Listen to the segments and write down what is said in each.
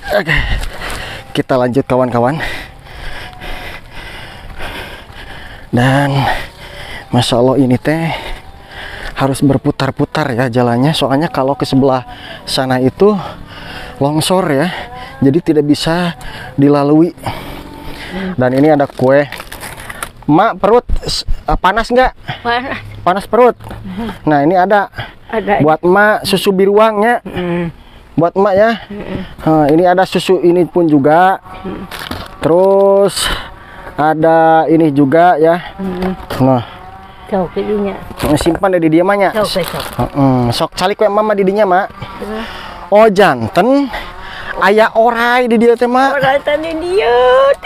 Oke, kita lanjut kawan-kawan. Dan Masya Allah ini teh harus berputar-putar ya jalannya, soalnya kalau ke sebelah sana itu longsor ya, jadi tidak bisa dilalui. Dan ini ada kue. Mak, perut panas nggak? Panas. Panas perut. Nah ini ada buat Mak susu biruangnya. Buat Mak ya. Nah, ini ada susu ini pun juga. Terus ada ini juga ya. Nah, Sok didinya. simpan di dia mahnya. Sok cali kue mama di dinya Mak. Oh janten. Aya orai di dia teh Mak. Orai tadi dia.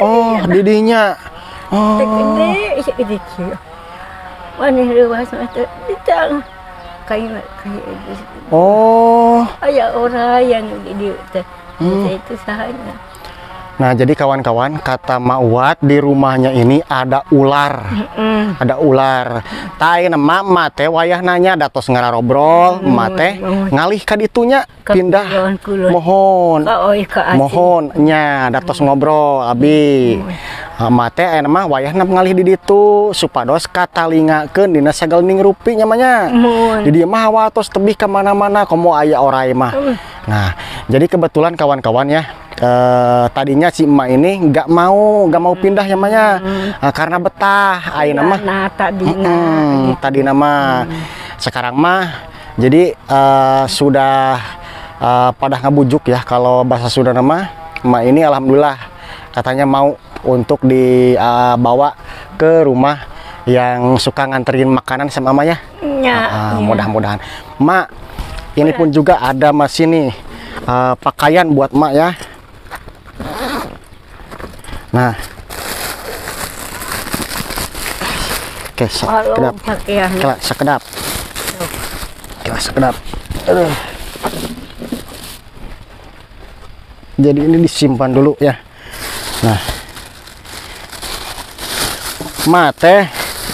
Oh di dinya. Oh. Gede, gede kecil. Mana luas mata ditang. Kayak Oh. Aya orang yang di dia. Itu sahanya. Nah, jadi kawan-kawan, kata Mak Wat di rumahnya ini ada ular. Ada ular. Tai nama Mak teh wayah nanya datos ngararobrol, Mak teh ngalih ka ditunya pindah. Mohon. Mohon nya datos ngobrol abi. Mak teh aya mah wayahna ngalih di ditu supados katalingakeun dina sagelning rupi nyamanya. Di dieu mah watos tebih ka mana-mana komo aya orai mah. Nah, jadi kebetulan kawan-kawan ya, tadinya si emak ini nggak mau pindah namanya karena betah ayeuna mah. Nah, tadi nama sekarang mah jadi sudah pada ngabujuk ya, kalau bahasa sudah nama emak ini alhamdulillah katanya mau untuk dibawa ke rumah yang suka nganterin makanan sama Mama ya. Mudah-mudahan. Mak, ini pun juga ada masih nih pakaian buat Mak ya. Nah, oke, sekedap, sekedap, sekedap. Aduh. Jadi ini disimpan dulu ya. Nah, mate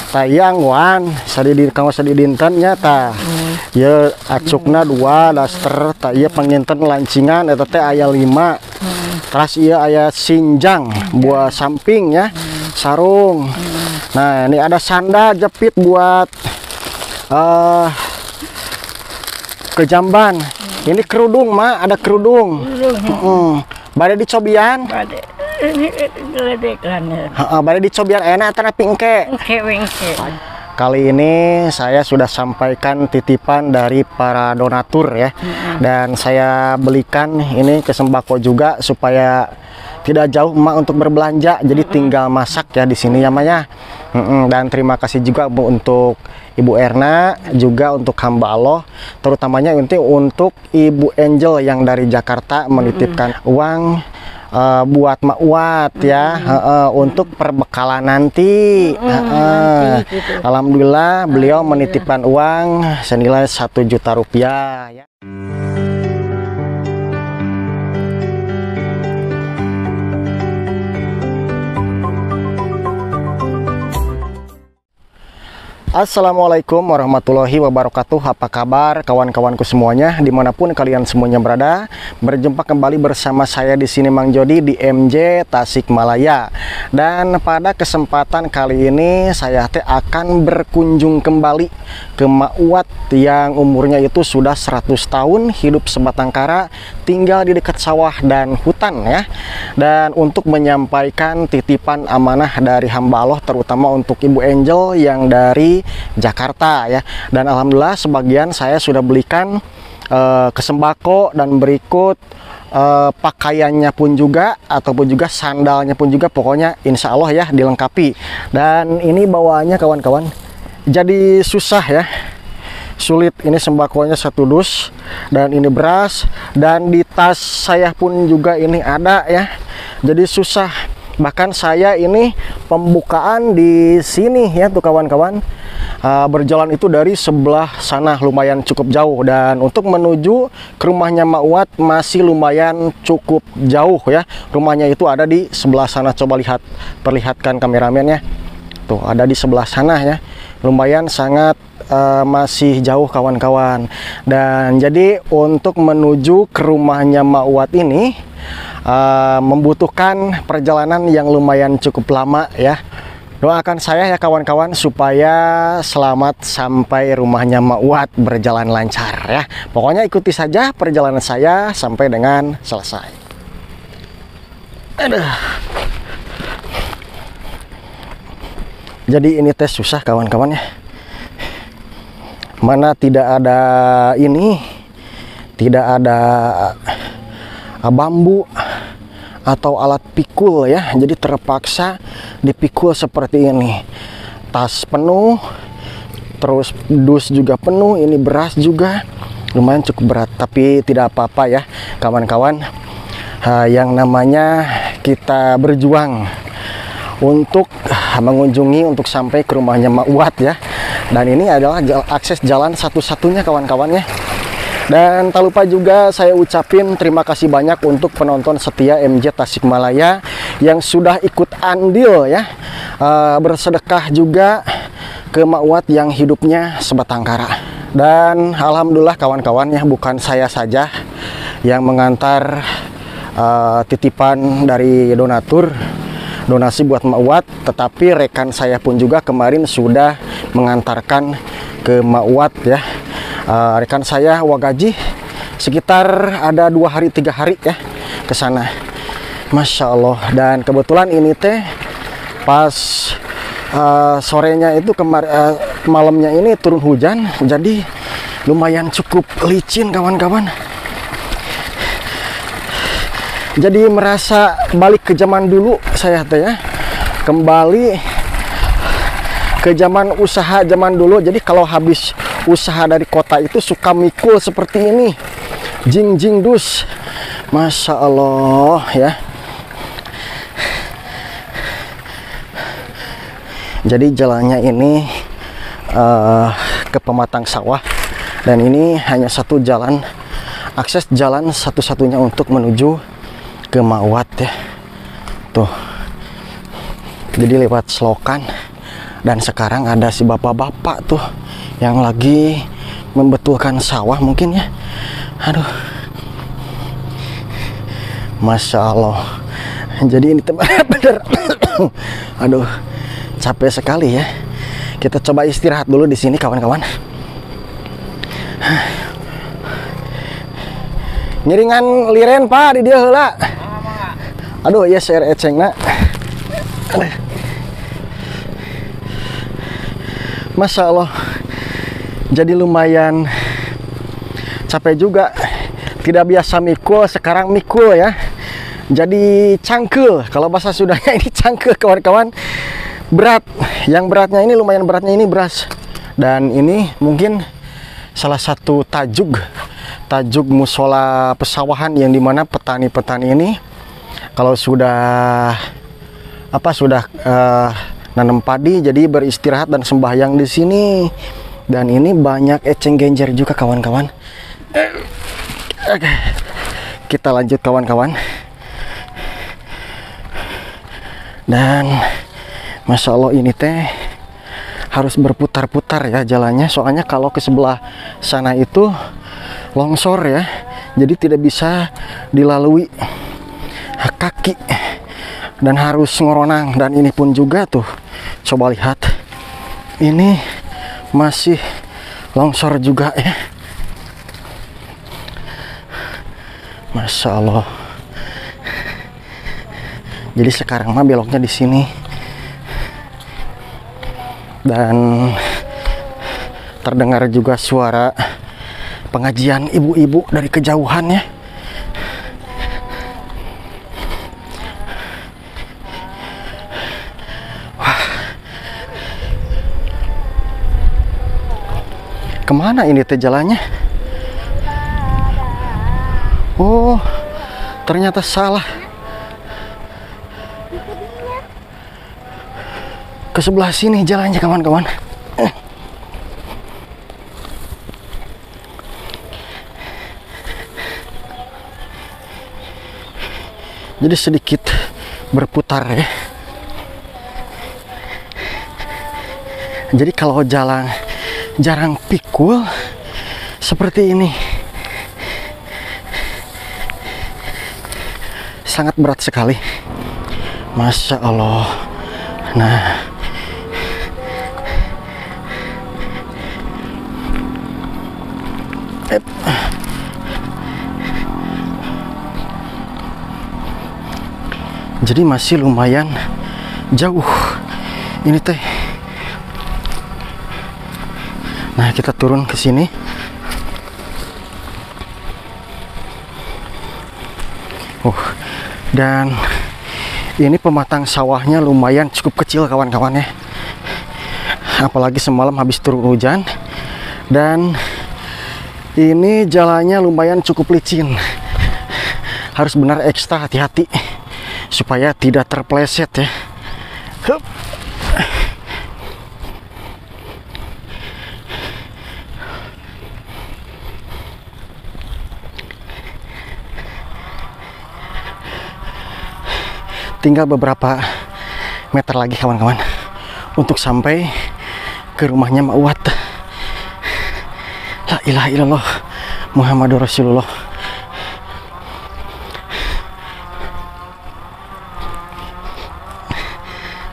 tayang wan sadidi kamu sadidinten nyata. Ya acukna 2 daster, tak iya penginten lancingan eta teh aya 5. Terus iya aya sinjang buat samping ya, sarung. Nah, ini ada sandal jepit buat kejamban. Ini kerudung, Mak, ada kerudung. Bade dicobian. Bade dicobian enak tapi engke. Kali ini saya sudah sampaikan titipan dari para donatur ya. Dan saya belikan ini ke sembako juga supaya tidak jauh Emak untuk berbelanja. Jadi tinggal masak ya di sini ya, Mak ya. Dan terima kasih juga Bu untuk Ibu Erna, juga untuk hamba Allah, terutamanya untuk Ibu Angel yang dari Jakarta menitipkan uang buat Mak Wat ya, untuk perbekalan nanti. Gitu. Alhamdulillah beliau menitipkan uang senilai 1 juta rupiah ya. Assalamualaikum warahmatullahi wabarakatuh. Apa kabar kawan-kawanku semuanya dimanapun kalian semuanya berada? Berjumpa kembali bersama saya di sini Mang Jody di MJ Tasikmalaya. Dan pada kesempatan kali ini saya akan berkunjung kembali ke Mak Wat yang umurnya itu sudah 100 tahun, hidup sebatang kara, tinggal di dekat sawah dan hutan ya. Dan untuk menyampaikan titipan amanah dari hamba Allah, terutama untuk Ibu Angel yang dari Jakarta ya. Dan alhamdulillah sebagian saya sudah belikan ke sembako, dan berikut pakaiannya pun juga, ataupun juga sandalnya pun juga, pokoknya insya Allah ya dilengkapi. Dan ini bawaannya kawan-kawan jadi susah ya, sulit. Ini sembakonya 1 dus, dan ini beras, dan di tas saya pun juga ini ada ya, jadi susah. Bahkan saya ini pembukaan di sini ya tuh kawan-kawan, berjalan itu dari sebelah sana lumayan cukup jauh, dan untuk menuju ke rumahnya Mak Wat masih lumayan cukup jauh ya. Rumahnya itu ada di sebelah sana, coba lihat, perlihatkan kameramennya tuh, ada di sebelah sana ya, lumayan sangat masih jauh kawan-kawan. Dan jadi untuk menuju ke rumahnya Mak Wat ini membutuhkan perjalanan yang lumayan cukup lama ya. Doakan saya ya kawan-kawan supaya selamat sampai rumahnya Mak Uat, berjalan lancar ya. Pokoknya ikuti saja perjalanan saya sampai dengan selesai. Aduh. Jadi ini tes susah kawan-kawan ya. Mana tidak ada ini, tidak ada bambu atau alat pikul ya, jadi terpaksa dipikul seperti ini. Tas penuh, terus dus juga penuh, ini beras juga lumayan cukup berat, tapi tidak apa-apa ya kawan-kawan. Yang namanya kita berjuang untuk mengunjungi, untuk sampai ke rumahnya Mak Uat ya. Dan ini adalah akses jalan satu-satunya kawan-kawannya. Dan tak lupa juga saya ucapin terima kasih banyak untuk penonton setia MJ Tasikmalaya yang sudah ikut andil ya, bersedekah juga ke Mak Uat yang hidupnya sebatang kara. Dan alhamdulillah kawan-kawan ya, bukan saya saja yang mengantar titipan dari donatur, donasi buat Mak Uat, tetapi rekan saya pun juga kemarin sudah mengantarkan ke Mak Uat ya. Rekan saya Wagaji sekitar ada 2 hari 3 hari ya ke sana. Masya Allah. Dan kebetulan ini teh pas sorenya itu malamnya ini turun hujan, jadi lumayan cukup licin kawan-kawan. Jadi merasa balik ke zaman dulu saya teh ya, kembali ke zaman usaha zaman dulu. Jadi kalau habis usaha dari kota itu suka mikul seperti ini, jing dus. Masya Allah ya. Jadi jalannya ini ke pematang sawah, dan ini hanya satu jalan, akses jalan satu-satunya untuk menuju ke Mak Uat ya. Tuh, jadi lewat selokan. Dan sekarang ada si bapak-bapak tuh yang lagi membetulkan sawah mungkin ya. Aduh, Masya Allah. Jadi ini bener aduh, capek sekali ya. Kita coba istirahat dulu di sini kawan-kawan. Ngiringan liren Pak di dia heula. Aduh, iya share ecengna. Masya Allah. Jadi lumayan capek juga. Tidak biasa mikul, sekarang mikul ya. Jadi cangkel. Kalau bahasa Sundanya ini cangkel kawan-kawan. Berat. Yang beratnya ini, lumayan beratnya ini beras. Dan ini mungkin salah satu tajuk musola pesawahan, yang dimana petani-petani ini kalau sudah nanam padi, jadi beristirahat dan sembahyang di sini. Dan ini banyak eceng genjer juga kawan-kawan. Oke, kita lanjut kawan-kawan. Dan Masya Allah, ini teh harus berputar-putar ya jalannya, soalnya kalau ke sebelah sana itu longsor ya, jadi tidak bisa dilalui kaki dan harus ngoronang. Dan ini pun juga tuh, coba lihat, ini masih longsor juga ya. Masya Allah. Jadi sekarang mah beloknya di sini. Dan terdengar juga suara pengajian ibu-ibu dari kejauhan ya. Wah. Kemana ini teh jalannya? Oh, ternyata salah. Ke sebelah sini jalannya kawan-kawan. Jadi sedikit berputar ya. Jadi kalau jalan jarang pikul seperti ini. sangat berat sekali. Masya Allah. Nah, jadi masih lumayan jauh ini teh. Nah, kita turun ke sini. Dan ini pematang sawahnya lumayan cukup kecil kawan-kawan ya. Apalagi semalam habis turun hujan. Dan ini jalannya lumayan cukup licin. Harus benar ekstra hati-hati supaya tidak terpleset ya. Hup. Tinggal beberapa meter lagi kawan-kawan untuk sampai ke rumahnya Mak Uwat. La ilaha illallah Muhammadur Rasulullah.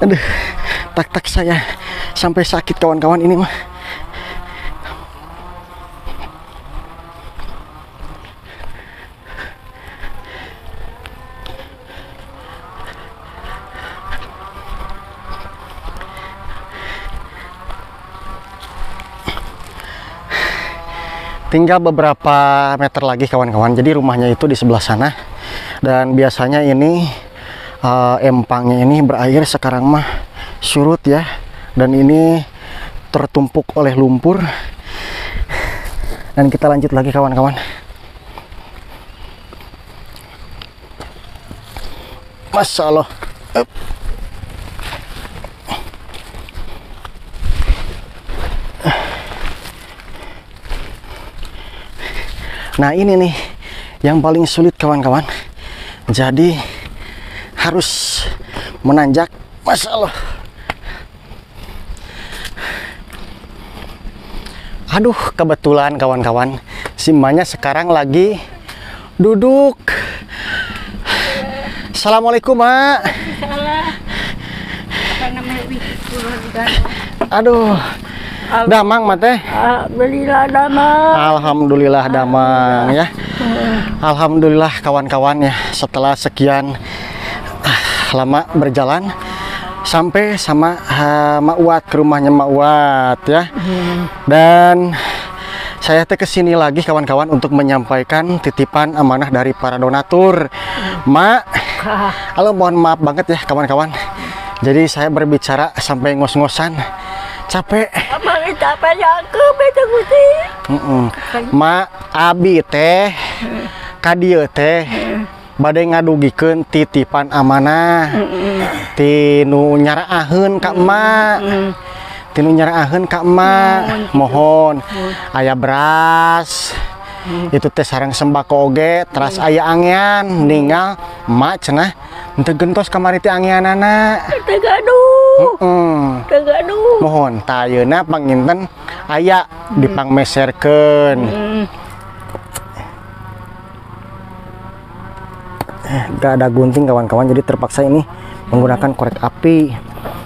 Aduh, tak-tak saya sampai sakit kawan-kawan ini mah. Tinggal beberapa meter lagi kawan-kawan. Jadi rumahnya itu di sebelah sana. Dan biasanya ini empangnya ini berair, sekarang mah surut ya. Dan ini tertumpuk oleh lumpur. Dan kita lanjut lagi kawan-kawan. Masya Allah. Nah, ini nih yang paling sulit kawan-kawan. Jadi harus menanjak. Masya Allah. Aduh, kebetulan kawan-kawan, si emaknya sekarang lagi duduk. Assalamualaikum, Mak. Aduh, damang mate. Alhamdulillah damang. Alhamdulillah damang ya. Alhamdulillah kawan-kawan ya, setelah sekian lama berjalan sampai sama Mak Uwat, ke rumahnya Mak Uwat ya. Dan saya kesini lagi kawan-kawan untuk menyampaikan titipan amanah dari para donatur. Mak, halo, mohon maaf banget ya kawan-kawan. Jadi saya berbicara sampai ngos-ngosan, capek. Mak, abi teh kadieu teh bade ngadugikeun titipan amanah tinu nyaraaheun ka emak. Tinu nyaraaheun ka emak, mohon aya beras itu teh sareng sembako oge, teras aya angyan ninggal emak cenah henteu gentos kamari teh angyanana. Teu gaduh. Teu gaduh. Mohon tayeuna panginten aya dipangmeserkeun. Gak ada gunting kawan-kawan, jadi terpaksa ini menggunakan korek api.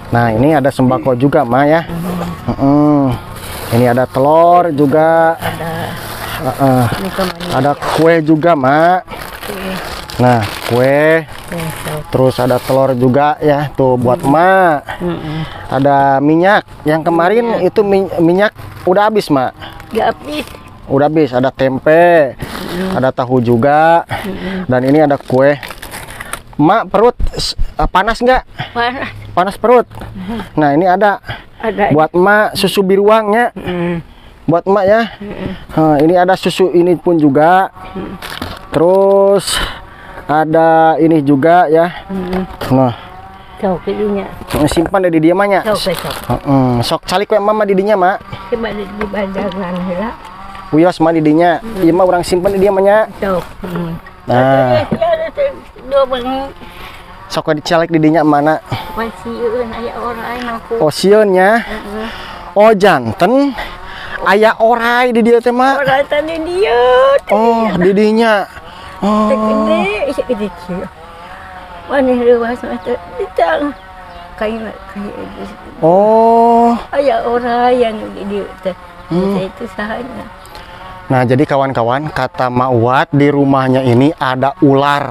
Nah, ini ada sembako juga Ma ya. Ini ada telur juga. Ada kue juga Ma. Nah, kue. Terus ada telur juga ya, tuh buat Ma. Ada minyak. Yang kemarin itu minyak udah habis Ma. Gak habis. Udah habis. Ada tempe. Ada tahu juga. Dan ini ada kue. Mak, perut panas nggak? Panas. Panas perut. Nah, ini ada buat Mak susu biruangnya. Buat Mak ya. Nah, ini ada susu ini pun juga. Terus ada ini juga ya. Nah, Sok didinya. simpan di dia mahnya. Sok calik kue mama didinya Mak. Coba di badangan heula. Uyos mah didinya. Ieu mah urang simpan di dia mahnya. Sok. Nah, Dua bang sok dicalek didinya mana? masieun aya orai aku. Oh, sieunnya. Oh, janten aya orai di dia teh Mak. Orai tadi dia. Oh, didinya. Oh. Gede, gede. Mana luas mata ditang. Kayak Oh. ayah orang yang di itu sahanya. Nah, jadi kawan-kawan, kata Mak Wat di rumahnya ini ada ular.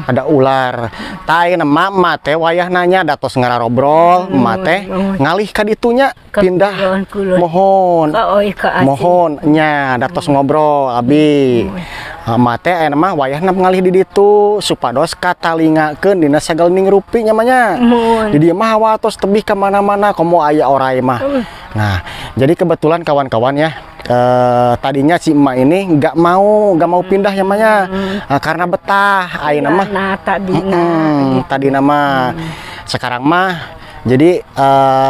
Ada ular. Tai nama mate wayah nanya datos ngararobrol, mate ngalih ka ditunya pindah. Mohon. Mohon nya datos ngobrol abi. Mate aya mah wayahna ngalih di ditu supados katalingakeun dina sagelning rupi nyamanya. Di dieu mah watos tebih ka mana-mana komo aya orai mah. Nah, jadi kebetulan kawan-kawan ya, tadinya si emak ini nggak mau pindah namanya karena betah ayeuna mah tadi nama sekarang mah jadi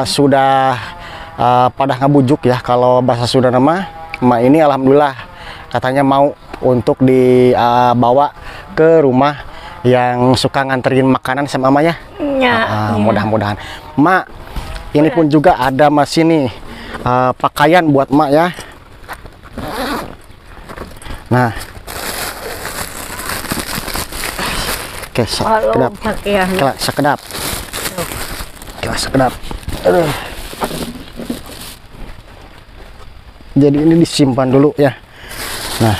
sudah pada ngabujuk ya kalau bahasa Sunda nama emak ini alhamdulillah katanya mau untuk dibawa ke rumah yang suka nganterin makanan sama emak ya. Mudah-mudahan emak ini pun juga ada masih nih pakaian buat emak ya. Nah, oke, sekedap, sekedap, sekedap. Aduh. Jadi ini disimpan dulu ya. Nah,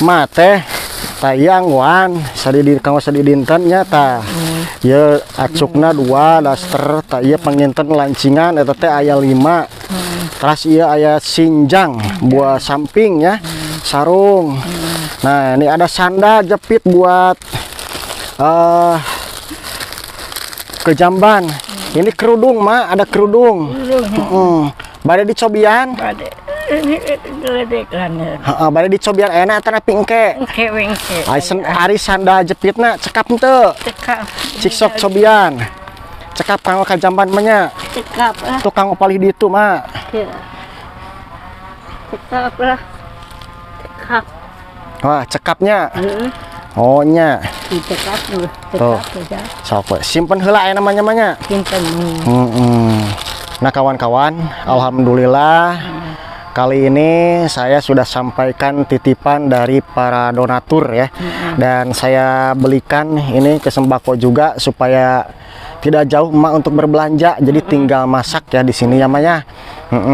mate tayang wan sadidinten nyata. Ya acukna 2 daster, tak iya penginten lancingan eta teh aya 5. Terus iya aya sinjang buat samping ya, sarung. Nah, ini ada sandal jepit buat kejamban. Ini kerudung mah, ada kerudung. Bade dicobian. Bade dicobian enak antara pingke. Ari sandal jepitna cekap henteu. Cik sok cobian. Cekap kanggo kajamban mah nya. Cekap lah. Tukang opalih di itu mah. Cekap lah. Cekap. Wah, cekapnya. Oh nya. Cekap tuh. Tuh. Sok simpen heula aya namanya. Simpen. Nah, kawan-kawan, alhamdulillah kali ini saya sudah sampaikan titipan dari para donatur ya. Dan saya belikan ini ke sembako juga supaya tidak jauh emak untuk berbelanja, jadi tinggal masak ya di sini ya Maya.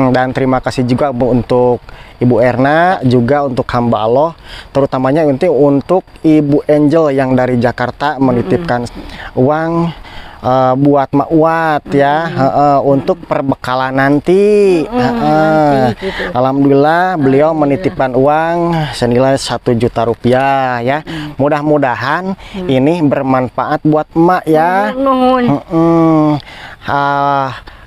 Dan terima kasih juga Bu untuk Ibu Erna, juga untuk hamba Allah, terutamanya untuk Ibu Angel yang dari Jakarta menitipkan uang buat Mak Wat ya, untuk perbekalan nanti. Alhamdulillah beliau menitipkan uang senilai 1 juta rupiah ya. Mudah-mudahan ini bermanfaat buat emak ya.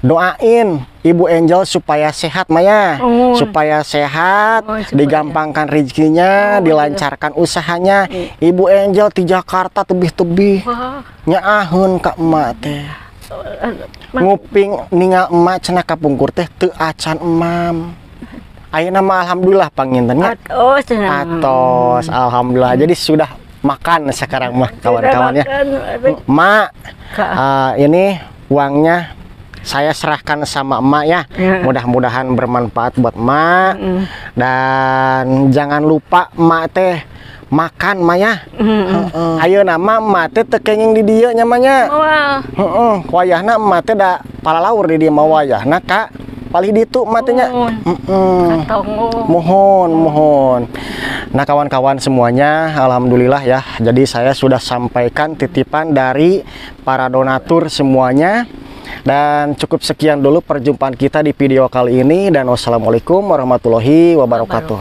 Doain Ibu Angel supaya sehat Maya, supaya sehat, digampangkan rezekinya, dilancarkan usahanya. Ibu Angel di Jakarta tebih-tebih nyaahun ka emak teh. Nguping ningal emak cenah kapungkur teh teu acan emam. Ayeuna mah alhamdulillah pangintennya. Atos, alhamdulillah. Jadi sudah makan sekarang mah kawan-kawan ya. Mak, ini uangnya saya serahkan sama emak ya. Mudah-mudahan bermanfaat buat emak. Dan jangan lupa emak teh makan Maya. Ayo nama emak teh tekenging di dia nyamanya. Wayahna emak teh da palalaur di dia mau wayahna kak palih ditu emak teh nya. Mohon. Nah, kawan-kawan semuanya, alhamdulillah ya. Jadi saya sudah sampaikan titipan dari para donatur semuanya. Dan cukup sekian dulu perjumpaan kita di video kali ini, dan wassalamualaikum warahmatullahi wabarakatuh.